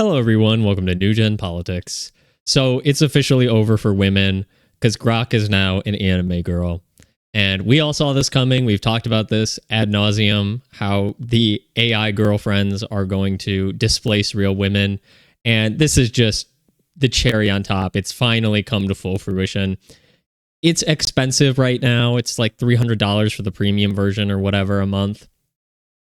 Hello, everyone. Welcome to New Gen Politics. So it's officially over for women because Grok is now an anime girl. And we all saw this coming. We've talked about this ad nauseum, how the AI girlfriends are going to displace real women. And this is just the cherry on top. It's finally come to full fruition. It's expensive right now. It's like $300 for the premium version or whatever a month.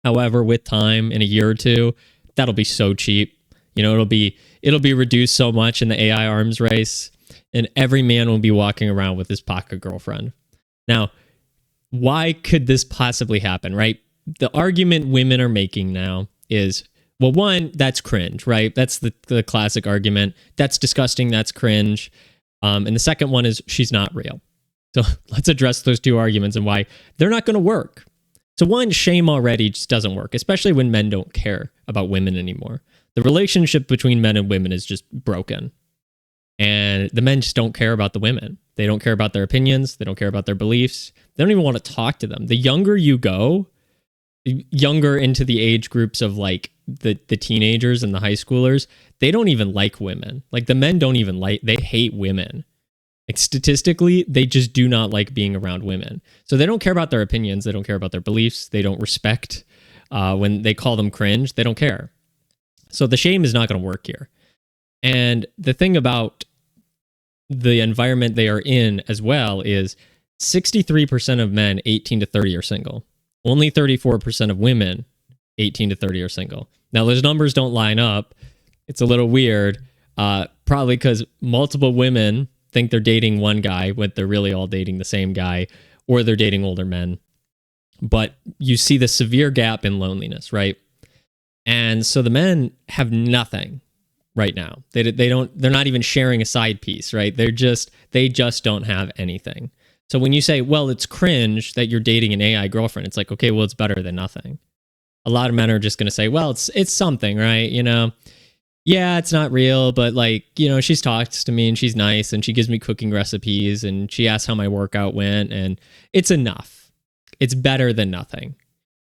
However, with time, in a year or two, that'll be so cheap. You know, it'll be reduced so much in the AI arms race, and every man will be walking around with his pocket girlfriend. Now, why could this possibly happen, right? The argument women are making now is, well, one, that's cringe, right? That's the classic argument. That's disgusting. That's cringe. And the second one is she's not real. So let's address those two arguments and why they're not going to work. So one, shame already just doesn't work, especially when men don't care about women anymore. The relationship between men and women is just broken. And the men just don't care about the women. They don't care about their opinions. They don't care about their beliefs. They don't even want to talk to them. The younger you go, younger into the age groups of like the teenagers and the high schoolers, they don't even like women. Like the men don't even they hate women. Like statistically, they just do not like being around women. So they don't care about their opinions. They don't care about their beliefs. They don't respect when they call them cringe. They don't care. So the shame is not going to work here. And the thing about the environment they are in as well is 63% of men 18 to 30 are single. Only 34% of women 18 to 30 are single. Now, those numbers don't line up. It's a little weird, probably because multiple women think they're dating one guy when they're really all dating the same guy, or they're dating older men. But you see the severe gap in loneliness, right? And so the men have nothing right now. They're not even sharing a side piece, right? They just don't have anything. So when you say, well, it's cringe that you're dating an AI girlfriend, it's like, okay, well, it's better than nothing. A lot of men are just going to say, well, it's something, right? You know, yeah, it's not real, but like, you know, she talks to me and she's nice and she gives me cooking recipes and she asks how my workout went and it's enough. It's better than nothing.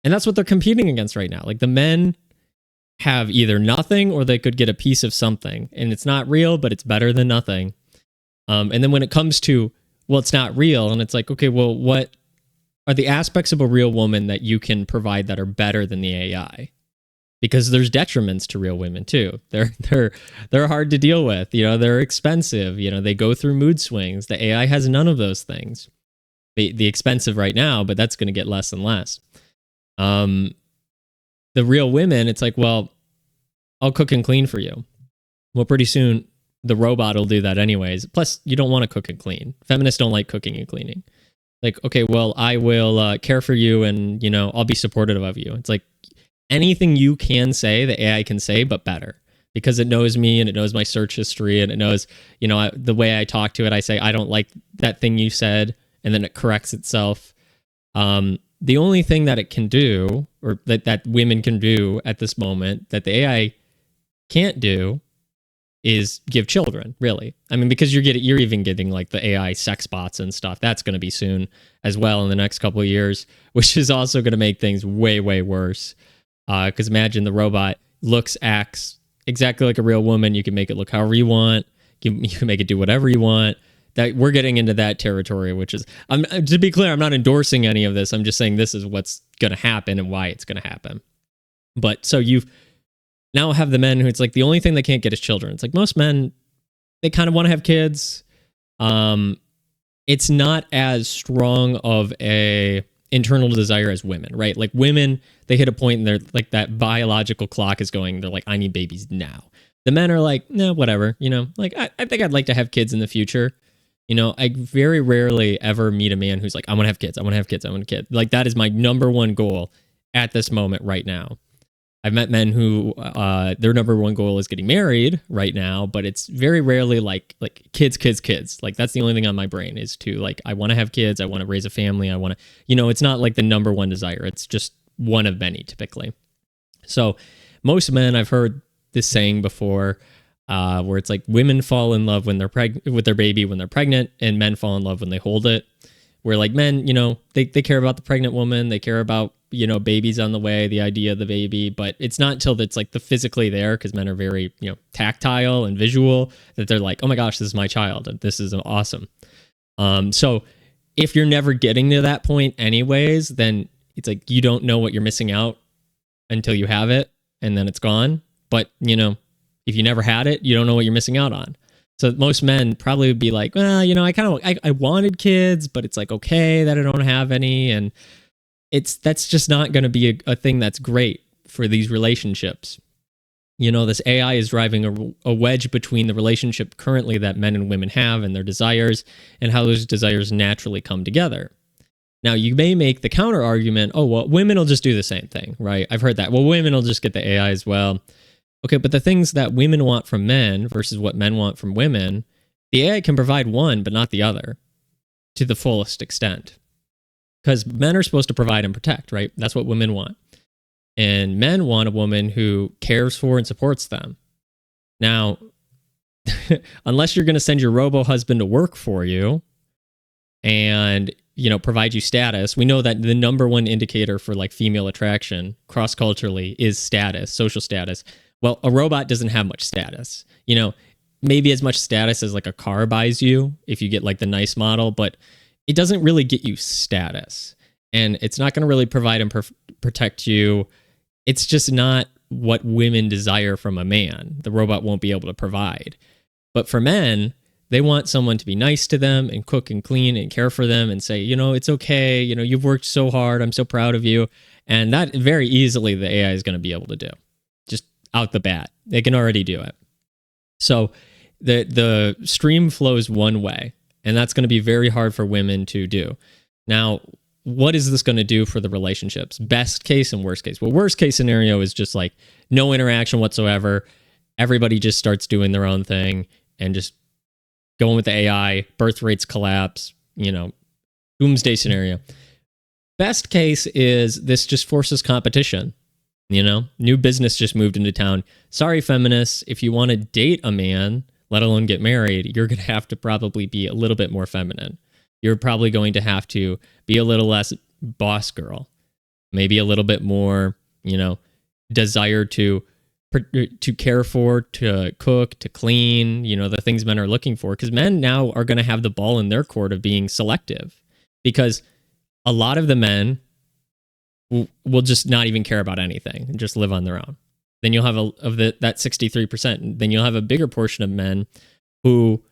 And that's what they're competing against right now. Like the men have either nothing or they could get a piece of something, and it's not real, but it's better than nothing. And then when it comes to, well, it's not real, and it's like, okay, well, what are the aspects of a real woman that you can provide that are better than the AI? Because there's detriments to real women too. They're hard to deal with. You know, they're expensive. You know, they go through mood swings. The AI has none of those things. The expensive right now, but that's going to get less and less. The real women, it's like, well, I'll cook and clean for you. Well, pretty soon the robot will do that anyways. Plus, you don't want to cook and clean. Feminists don't like cooking and cleaning. Like, okay, well, I will care for you and, you know, I'll be supportive of you. It's like anything you can say, the AI can say, but better. Because it knows me and it knows my search history and it knows, you know, the way I talk to it, I say, I don't like that thing you said, and then it corrects itself. The only thing that it can do, or that women can do at this moment, that the AI can't do, is give children, really. I mean, because you're even getting like the AI sex bots and stuff. That's going to be soon as well in the next couple of years, which is also going to make things way, way worse. Because imagine the robot acts exactly like a real woman. You can make it look however you want. You can make it do whatever you want. That we're getting into that territory, which is, to be clear, I'm not endorsing any of this. I'm just saying this is what's going to happen and why it's going to happen. But so you've now have the men who it's like the only thing they can't get is children. It's like most men, they kind of want to have kids. It's not as strong of a internal desire as women, right? Like women, they hit a point and they're like that biological clock is going. They're like, I need babies now. The men are like, no, whatever. You know, like I think I'd like to have kids in the future. You know, I very rarely ever meet a man who's like, I want to have kids. I want to have kids. I want a kid. Like that is my number one goal at this moment right now. I've met men who their number one goal is getting married right now, but it's very rarely like kids. Like that's the only thing on my brain is to like, I want to have kids. I want to raise a family. I want to, you know, it's not like the number one desire. It's just one of many typically. So most men, I've heard this saying before, where it's like women fall in love when they're with their baby when they're pregnant, and men fall in love when they hold it. where like men, they care about the pregnant woman, they care about, babies on the way, the idea of the baby, but it's not until it's like the physically there, because men are very, tactile and visual, that they're like, oh my gosh, this is my child, and this is awesome. So if you're never getting to that point anyways, then it's like you don't know what you're missing out until you have it, and then it's gone. But, if you never had it, you don't know what you're missing out on. So most men probably would be like, well, I wanted kids, but it's like, okay that I don't have any. And that's just not going to be a thing that's great for these relationships. This AI is driving a wedge between the relationship currently that men and women have and their desires, and how those desires naturally come together. Now, you may make the counter argument, oh, well, women will just do the same thing, right? I've heard that. Well, women will just get the AI as well. Okay, but the things that women want from men versus what men want from women, the AI can provide one, but not the other to the fullest extent. Because men are supposed to provide and protect, right? That's what women want. And men want a woman who cares for and supports them. Now, unless you're going to send your robo-husband to work for you and, provide you status, we know that the number one indicator for like female attraction cross-culturally is status, social status. Well, a robot doesn't have much status. Maybe as much status as like a car buys you if you get like the nice model, but it doesn't really get you status. And it's not going to really provide and protect you. It's just not what women desire from a man. The robot won't be able to provide. But for men, they want someone to be nice to them and cook and clean and care for them and say, it's okay. You've worked so hard. I'm so proud of you. And that very easily the AI is going to be able to do. Just out the bat. They can already do it. So the stream flows one way, and that's going to be very hard for women to do. Now, what is this going to do for the relationships? Best case and worst case. Well, worst case scenario is just like no interaction whatsoever. Everybody just starts doing their own thing and just going with the AI. Birth rates collapse, doomsday scenario. Best case is this just forces competition. New business just moved into town. Sorry, feminists, if you want to date a man, let alone get married, you're going to have to probably be a little bit more feminine. You're probably going to have to be a little less boss girl, maybe a little bit more, desire to care for, to cook, to clean, the things men are looking for. Because men now are going to have the ball in their court of being selective, because a lot of the men will just not even care about anything and just live on their own. Then you'll have that 63%. Then you'll have a bigger portion of men who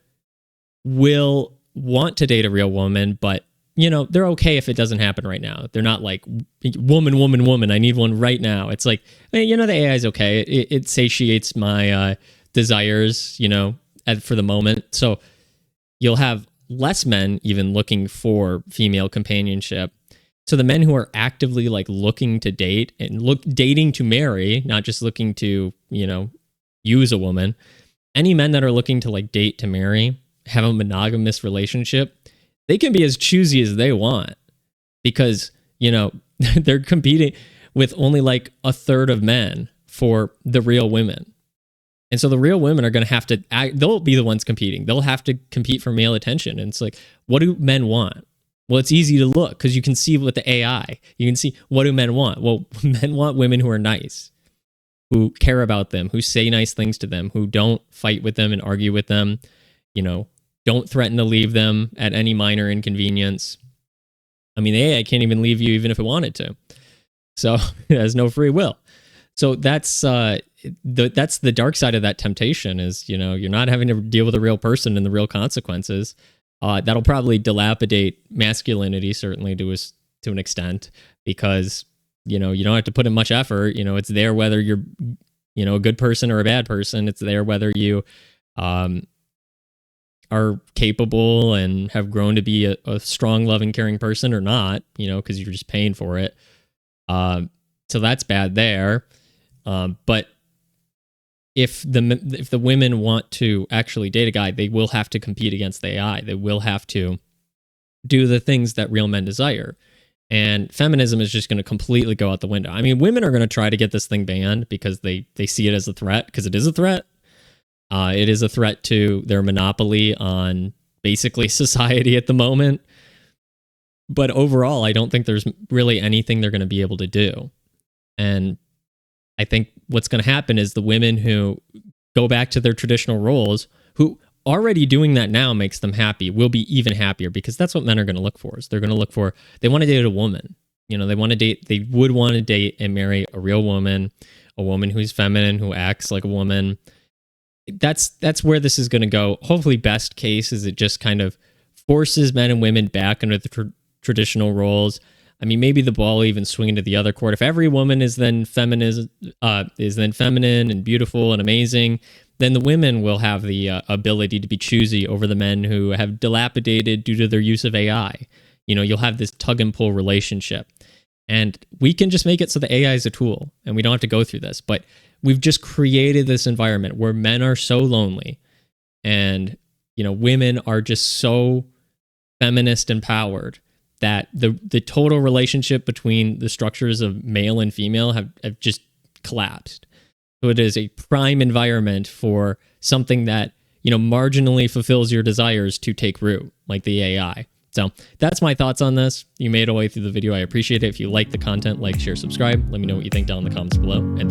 will want to date a real woman, but they're okay if it doesn't happen right now. They're not like woman. I need one right now. It's like, the AI is okay. It satiates my desires, for the moment. So you'll have less men even looking for female companionship. So the men who are actively like looking to date and dating to marry, not just looking to, use a woman, any men that are looking to like date to marry, have a monogamous relationship, they can be as choosy as they want, because, they're competing with only like a third of men for the real women. And so the real women are going to have to they'll be the ones competing. They'll have to compete for male attention. And it's like, what do men want? Well, it's easy to look because you can see with the AI. You can see, what do men want? Well, men want women who are nice, who care about them, who say nice things to them, who don't fight with them and argue with them, don't threaten to leave them at any minor inconvenience. I mean, the AI can't even leave you even if it wanted to. So it has no free will. So that's the dark side of that temptation is, you're not having to deal with a real person and the real consequences. That'll probably dilapidate masculinity, certainly to an extent, because, you don't have to put in much effort. It's there whether you're, a good person or a bad person. It's there whether you are capable and have grown to be a strong, loving, caring person or not, because you're just paying for it. So that's bad there. But if the women want to actually date a guy, they will have to compete against the AI. They will have to do the things that real men desire. And feminism is just going to completely go out the window. I mean, women are going to try to get this thing banned because they see it as a threat, because it is a threat. It is a threat to their monopoly on basically society at the moment. But overall, I don't think there's really anything they're going to be able to do. And I think what's going to happen is the women who go back to their traditional roles, who already doing that now makes them happy, will be even happier, because that's what men are going to look for. Is they're going to look for, they want to date a woman. You know, they would want to date and marry a real woman, a woman who's feminine, who acts like a woman. That's where this is going to go. Hopefully, best case is it just kind of forces men and women back into the traditional roles. I mean, maybe the ball will even swing into the other court. If every woman is then feminine and beautiful and amazing, then the women will have the ability to be choosy over the men who have dilapidated due to their use of AI. You know, you'll have this tug and pull relationship. And we can just make it so the AI is a tool and we don't have to go through this. But we've just created this environment where men are so lonely and, you know, women are just so feminist empowered that the total relationship between the structures of male and female have just collapsed. So it is a prime environment for something that, you know, marginally fulfills your desires to take root, like the AI. So that's my thoughts on this. You made it all the way through the video. I appreciate it. If you like the content, like, share, subscribe. Let me know what you think down in the comments below. And